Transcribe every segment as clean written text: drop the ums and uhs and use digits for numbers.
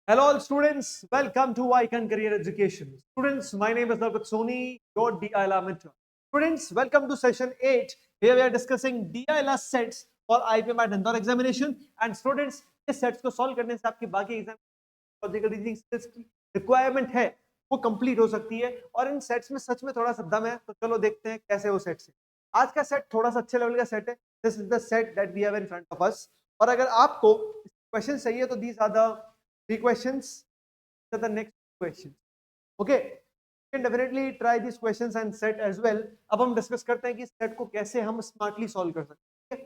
Hello, all students. Welcome to Icon Career Education. Students, my name is Narpat Soni, your DILR mentor. Students, welcome to session 8. Here we are discussing DILR sets for IPM and Indore examination. And students, इस sets को solve करने से आपकी बाकी exam logical reasoning skills की requirement है वो complete हो सकती है। और इन सेट्स में सच में थोड़ा सा दम है, तो चलो देखते हैं कैसे वो सेट्स है। आज का सेट थोड़ा सा अच्छे लेवल का सेट है। This is the set that we have in front of us. और अगर आपको क्वेश्चन चाहिए तो these are the 3 questions to the next question. Okay, you can definitely try these questions and set as well. अब हम discuss करते हैं कि सेट को कैसे हम स्मार्टली सॉल्व कर सकते हैं।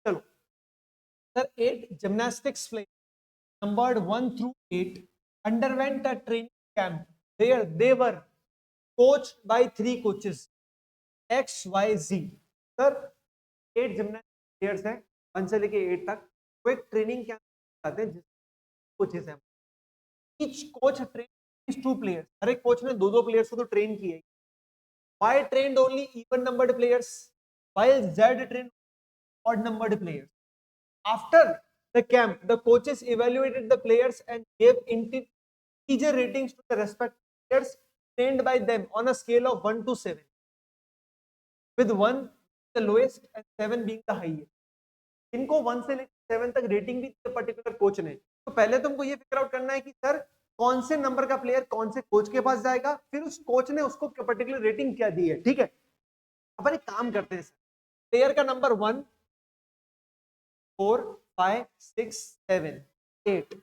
चलो sir, 8 gymnastics players numbered 1 through 8 underwent a training camp. They were coached by 3 coaches X, Y, Z. Sir 8 gymnastic players हैं 1 से लेके 8 तक, वो एक ट्रेनिंग कैंप आते हैं जिसमें कोचेस हैं। Each coach trained these 2 players. हर एक कोच ने दो प्लेयर्स को तो ट्रेन किया है। Y trained only even numbered players, while Z trained odd numbered players. After the camp, the coaches evaluated the players and gave integer ratings to the respective players trained by them on a scale of 1 to 7, with 1 the lowest and 7 being the highest. इनको 1 से लेकर 7 तक rating भी particular coach ने। तो पहले तुमको ये फिगर आउट करना है कि सर कौन से नंबर का प्लेयर कौन से कोच के पास जाएगा, फिर उस कोच ने उसको पर्टिकुलर रेटिंग क्या दी है। ठीक है, अपन एक काम करते हैं। प्लेयर का नंबर 1, 4, 5, 6, 7, 8।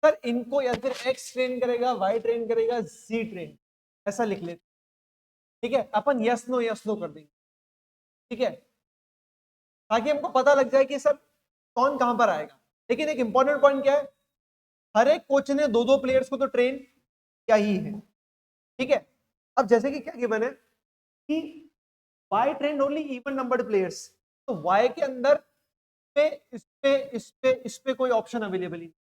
सर इनको या फिर एक्स ट्रेन करेगा, वाई ट्रेन करेगा, जी ट्रेन, ऐसा लिख लेते। ठीक है, अपन यस नो कर देंगे। ठीक है, ताकि हमको पता लग जाए कि सर कौन कहां पर आएगा। लेकिन एक इंपॉर्टेंट पॉइंट क्या है, हर एक कोच ने दो प्लेयर्स को तो ट्रेन किया ही है। ठीक है, अब जैसे कि क्या गिवन है कि Y trend only even numbered players, तो Y के अंदर इस पे कोई ऑप्शन अवेलेबल ही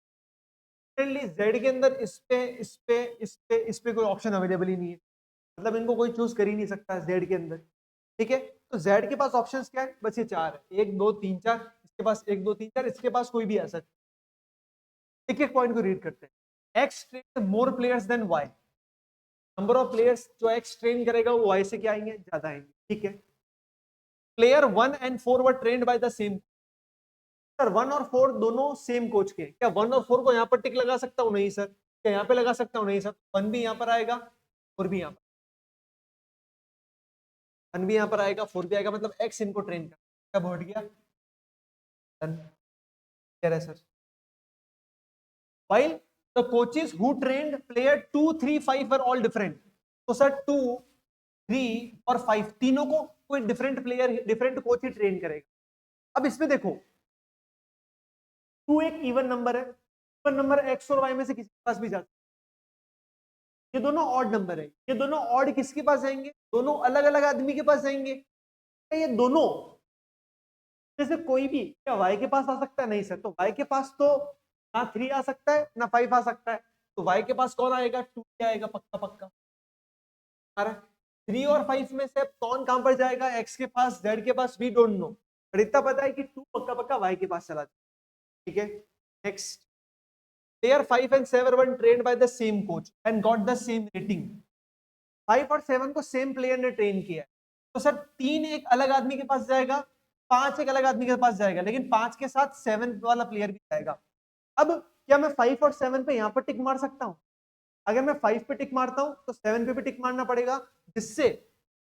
नहीं। Z के अंदर इस पे कोई ऑप्शन अवेलेबल ही नहीं है, मतलब इनको कोई चूज कर ही नहीं सकता Z के अंदर। ठीक है, तो Z के पास ऑप्शंस क्या है, बस ये 4 है, 1 2 3 4। इसके पास 1 2 3 4, इसके पास कोई भी आ सकता है। एक एक पॉइंट को रीड करते हैं। X train more players then Y, number of players जो X ट्रेन करेगा वो Y से क्या आएंगे, ज्यादा आएंगे। ठीक है, player 1 and 4 were trained by the same. Sir 1 और 4 दोनों सेम कोच के, क्या 1 और 4 को यहाँ पर टिक लगा सकता हूँ? नहीं सर। क्या यहाँ पे लगा सकता हूँ? नहीं सर। 1 भी यहाँ पर आएगा, 4 भी यहाँ पर, 1 भी यहाँ पर आएगा, 4 भी आएगा, मतलब X इनको ट्रेन कर। कब हट गया? कह रहे sir while the coaches who trained player 2 3 5 were all different। तो सर 2 3 और 5 तीनों को कोई डिफरेंट प्लेयर डिफरेंट कोच ही ट्रेन करेगा। अब इसमें देखो 2 एक इवन नंबर है, इवन नंबर X और Y में से किसी के पास भी जाता है। ये दोनों ऑड नंबर है, ये दोनों ऑड किसके पास जाएंगे? दोनों अलग अलग आदमी के पास जाएंगे। ये दोनों जैसे कोई भी क्या Y के पास आ सकता है? नहीं सर। तो Y के पास तो ना 3 आ सकता है ना 5 आ सकता है, तो Y के पास कौन आएगा? 2 आएगा पक्का पक्का। 3 और 5 में से कौन कहां पर जाएगा? X के पास, Z के पास, वी डोंट नो, पर इतना पता है कि 2 पक्का पक्का Y के पास चला जाए। ठीक है, next. Player 5 and 7 were trained by the same coach and got the same rating। 5 और 7 को सेम प्लेयर ने ट्रेन किया है, तो सर 3 एक अलग आदमी के पास जाएगा, 5 एक अलग आदमी के पास जाएगा, लेकिन 5 के साथ 7 वाला प्लेयर भी जाएगा। अब क्या मैं 5 और 7 पे यहाँ पर टिक मार सकता हूँ? अगर मैं 5 पे टिक मारता हूँ तो 7 पे भी टिक मारना पड़ेगा, जिससे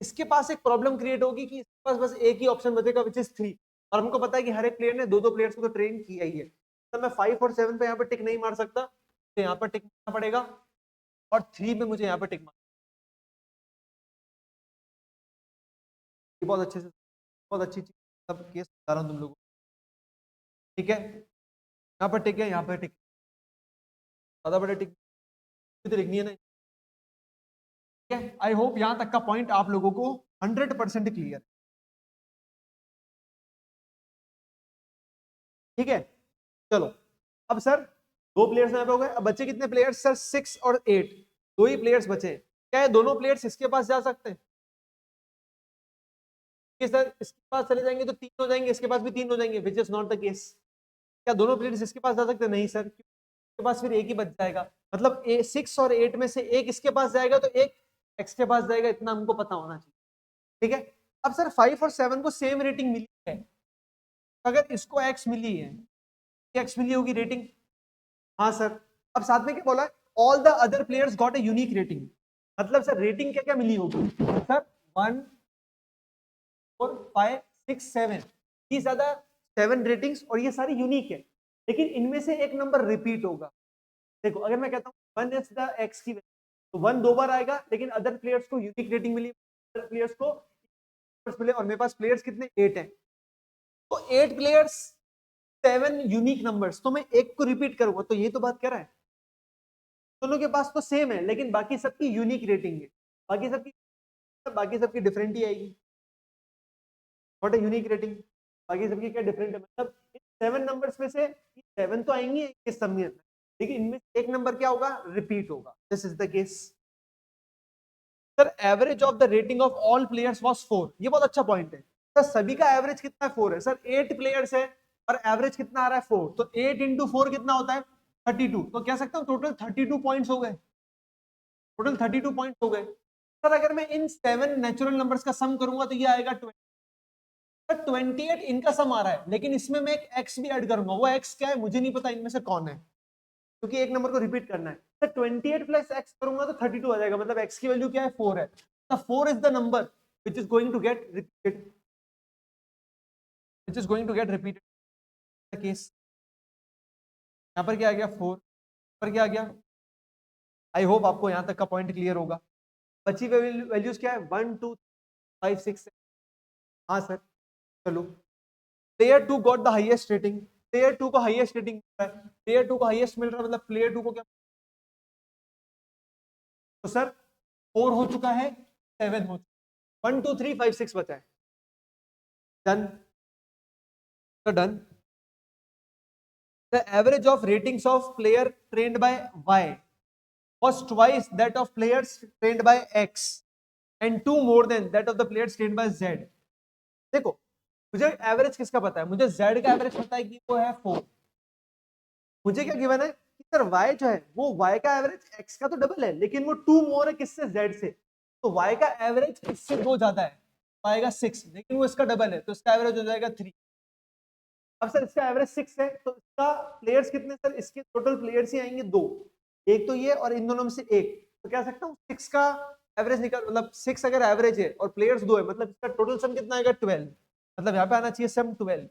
इसके पास एक प्रॉब्लम क्रिएट होगी कि इसके पास बस एक ही ऑप्शन बचेगा, विच इज 3। और हमको पता है कि हर एक प्लेयर ने दो प्लेयर्स को तो ट्रेन किया ही है, तो मैं 5 और 7 पे यहाँ पर टिक नहीं मार सकता, तो यहाँ पर टिक मारना पड़ेगा, और 3 पे मुझे यहाँ पर टिक मारना। बहुत अच्छे से, बहुत अच्छी चीज, सब केस बता रहा हूँ तुम लोगों को। ठीक है, यहाँ पर टिक है, यहाँ पर टिक, ज्यादा बड़े टिक तो लिखनी है ना। ठीक है, आई होप यहाँ तक का पॉइंट आप लोगों को 100% क्लियर। ठीक है, चलो अब सर 2 प्लेयर्स यहाँ पे हो गए, अब बचे कितने प्लेयर्स सर? 6 और 8, 2 ही प्लेयर्स बचे। क्या है दोनों प्लेयर्स इसके पास जा सकते हैं? कि सर इसके पास चले जाएंगे तो 3 हो जाएंगे, इसके पास भी 3 हो जाएंगे, which is not the case. क्या दोनों प्लेयर्स इसके पास जा सकते हैं? नहीं सर। के पास फिर एक ही बच जाएगा, मतलब 6 और 8 में से एक इसके पास जाएगा तो एक x के पास जाएगा, इतना हमको पता होना चाहिए, ठीक है। अब सर 5 और 7 को सेम रेटिंग मिली है, अगर इसको x मिली है, x मिली होगी रेटिंग, हाँ सर। अब साथ में क्या बोला है, all the other players got a unique rating, मतलब सर रेटिंग क्या क्या मिली होगी sir, 1 4 5 6 7, these are the 7 ratings और ये सारी यूनिक है, लेकिन इनमें से एक नंबर रिपीट होगा। देखो अगर मैं कहता हूँ 1 इज द x की वैल्यू, तो 1 2 बार आएगा, लेकिन अदर प्लेयर्स को यूनिक रेटिंग मिली, अदर प्लेयर्स को मिले, और मेरे पास प्लेयर्स कितने 8 हैं, तो 8 प्लेयर्स 7 यूनिक नंबर्स, तो मैं एक को रिपीट करूंगा, तो ये तो बात कह रहा है दोनों के पास तो सेम है, लेकिन बाकी सबकी यूनिक रेटिंग है, बाकी सबकी डिफरेंट ही आएगी, व्हाट है यूनिक रेटिंग, बाकी सबकी क्या डिफरेंट है, मतलब इन 7 नंबर्स में से 7 तो आएंगे इस सब में, लेकिन इनमें एक नंबर क्या होगा, रिपीट होगा, this is the case. Sir average of the rating of all players was 4, ये बहुत अच्छा पॉइंट है सर, सभी का एवरेज कितना है 4 है सर, 8 प्लेयर्स है और एवरेज कितना आ रहा है 4, तो 8 इंटू 4 कितना होता है 32, तो कह सकता हूँ टोटल 32 पॉइंट्स हो गए, टोटल 32 पॉइंट्स हो गए। सर अगर मैं इन 7 नेचुरल नंबर्स का सम करूंगा तो ये आएगा 20, सर 28 इनका सम आ रहा है, लेकिन इसमें मैं एक एक्स भी ऐड करूंगा, वो एक्स क्या है मुझे नहीं पता इनमें से कौन है, क्योंकि एक नंबर को रिपीट करना है, सर 28 प्लस एक्स करूंगा तो 32 आ जाएगा, मतलब एक्स की वैल्यू क्या है 4 है, तो 4 is the number which is going to get repeated, which is going to get repeated the case। यहाँ पर क्या आ गया 4, पर क्या आ गया, आई होप आपको यहाँ तक का पॉइंट क्लियर होगा। बची वैल्यूज क्या है 1 2 5 6, हाँ सर चलो। Player 2 got the highest rating, player 2 को हाईएस्ट रेटिंग मिल रहा है, प्लेयर 2 को हाईएस्ट मिल रहा है, मतलब प्लेयर 2 को क्या, तो सर 4 हो चुका है, 7 हो चुका है, 1 2 3 5 6 बचा है, डन, तो done. The average of ratings of player trained by Y was twice that of players trained by X and 2 more than that of the players trained by Z। देखो मुझे एवरेज किसका पता है, मुझे Z का average पता है कि वो है 4, मुझे क्या गिवन है कि सर Y जो है वो Y का एवरेज X का तो डबल है, लेकिन वो 2 मोर है किससे, Z से, तो Y का एवरेज इससे 2 ज्यादा है, आएगा 6, लेकिन वो इसका डबल है, तो इसका एवरेज हो जाएगा 3। अब सर इसका एवरेज 6 है, तो इसका प्लेयर्स कितने, सर इसके टोटल प्लेयर्स ही आएंगे 2, एक तो ये और इन दोनों में से एक, तो कह सकता हूँ 6 का एवरेज निकल, मतलब 6 अगर एवरेज है और प्लेयर्स 2 है, मतलब इसका टोटल सम कितना आएगा 12, मतलब यहाँ पे आना चाहिए सम 12,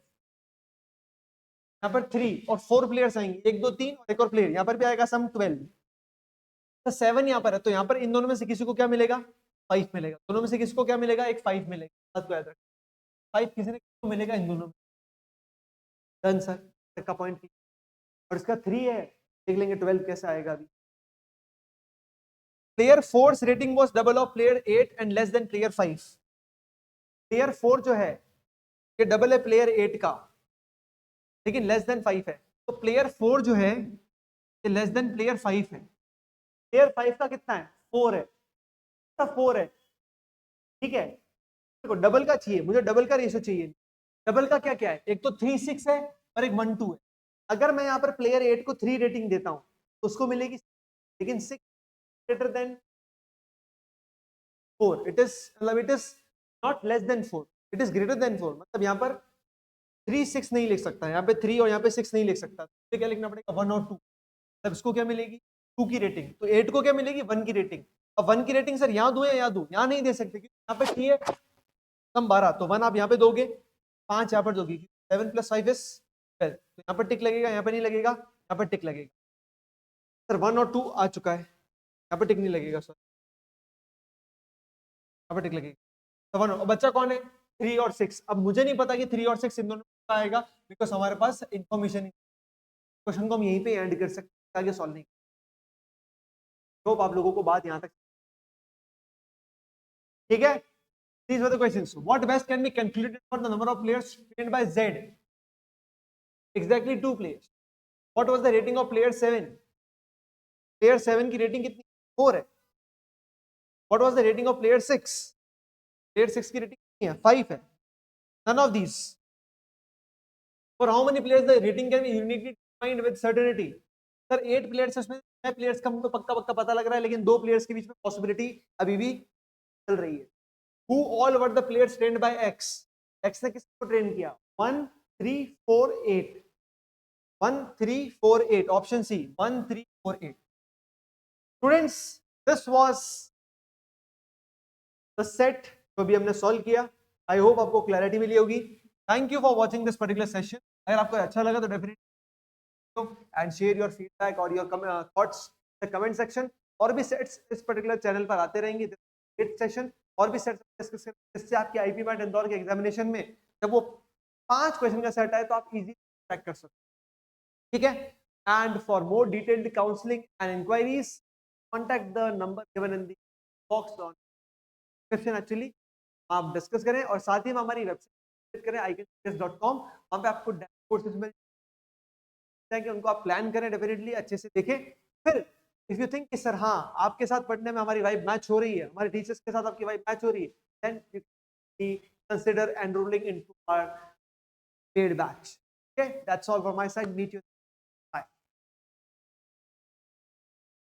यहाँ पर 3 और 4 प्लेयर्स आएंगे, 1 2 3 और एक और प्लेयर, यहाँ पर भी आएगा सम 12, तो 7 यहाँ पर है, तो यहाँ पर इन दोनों में से किसी को क्या मिलेगा 5 मिलेगा, दोनों में से किसी को क्या मिलेगा, एक 5 मिलेगा, बात को याद रख, 5 किसी ने किसी को मिलेगा इन दोनों में, डन सर का पॉइंट, और इसका 3 है, देख लेंगे 12 कैसे आएगा अभी। Player 4 rating was double of player 8 and less than player 5, player 4 जो है ये डबल है प्लेयर 8 का, लेकिन लेस देन 5 है, तो प्लेयर 4 जो है ये लेस देन प्लेयर 5 है, प्लेयर 5 का कितना है 4 है, इसका 4 है, ठीक है, देखो डबल का चाहिए मुझे, डबल का रेशियो चाहिए, डबल का क्या क्या है, एक तो 3 6 है और एक 1 2 है, अगर मैं यहाँ पर प्लेयर 8 को 3 रेटिंग देता हूँ तो उसको मिलेगी, लेकिन 6 ग्रेटर देन 4, इट इज मतलब it is not less than 4, it is greater than 4, मतलब यहाँ पर 3 6 नहीं लिख सकता, यहाँ पे 3 और यहाँ पे 6 नहीं लिख सकता, तो क्या लिखना पड़ेगा 1 और 2, तब इसको क्या मिलेगी 2 की रेटिंग, तो 8 को क्या मिलेगी 1 की रेटिंग, अब 1 की रेटिंग सर यहाँ दो या यहाँ दो, यहाँ नहीं दे सकते क्योंकि यहाँ पे 3 है कम 12, तो 1 आप यहाँ पे दोगे, 5 यहाँ पर दोगे, 7 + 5 इज 12, तो यहाँ पर टिक लगेगा, यहाँ पे नहीं लगेगा, यहाँ पर टिक लगेगा, सर 1 और 2 आ चुका है, यहाँ पर टिक नहीं लगेगा सर, यहाँ पर टिक लगेगा, तो 1 और बच्चा कौन है 3 और 6, अब मुझे नहीं पता कि 3 और 6 इन दोनों में आएगा, बिकॉज हमारे पास इंफॉर्मेशन, क्वेश्चन को हम यहीं पे एंड कर सकते हैं, आगे सॉल्व नहीं, होप आप लोगों को बात यहाँ तक ठीक है। These were the questions. What best can be calculated for the number of players trained by Z? Exactly 2 players. What was the rating of player 7? Player 7 की रेटिंग कितनी 4 है। What was the rating of player 6? Player 6 की rating कितनी है 5 है। None of these. For how many players the rating can be uniquely defined with certainty? Sir 8 players उसमें 6 players का हमको पक्का पक्का पता लग रहा है, लेकिन 2 प्लेयर्स के बीच में पॉसिबिलिटी अभी भी चल रही है। Who all were the players trained by X? X ने किसको ट्रेन किया? 1 3 4 8 1 3 4 8 option C 1 3 4 8। Students, this was the set जो भी हमने सॉल्व किया। आई होप आपको क्लैरिटी मिली होगी। Thank you for watching this particular session. अगर आपको अच्छा लगा तो definitely and share your feedback और your thoughts in the comment section. और भी सेट्स इस पर्टिकुलर चैनल पर आते रहेंगे सेशन, और भी सेट्स डिस्कस करेंगे, जिससे आपके आईपी मैट इंदौर के एग्जामिनेशन में जब वो 5 क्वेश्चन का सेट आए तो आप इजीली क्रैक कर सकते हैं, ठीक है। And for more detailed counselling and enquiries contact the number given in the box on description. Actually आप डिस्कस करें और साथ ही में हमारी वेबसाइट विजिट करें icanchess.com। वहां पे आपको कोर्सेज मिल जाएंगे, उनको आप प्लान करें, डेफिनेटली अच्छे से देखें। फिर इफ यू थिंक कि सर हाँ आपके साथ पढ़ने में हमारी वाइब मैच हो रही है, हमारे टीचर्स के साथ आपकी वाइब मैच हो रही है, then you consider enrolling into our paid batch. Okay, that's all from my side. Meet you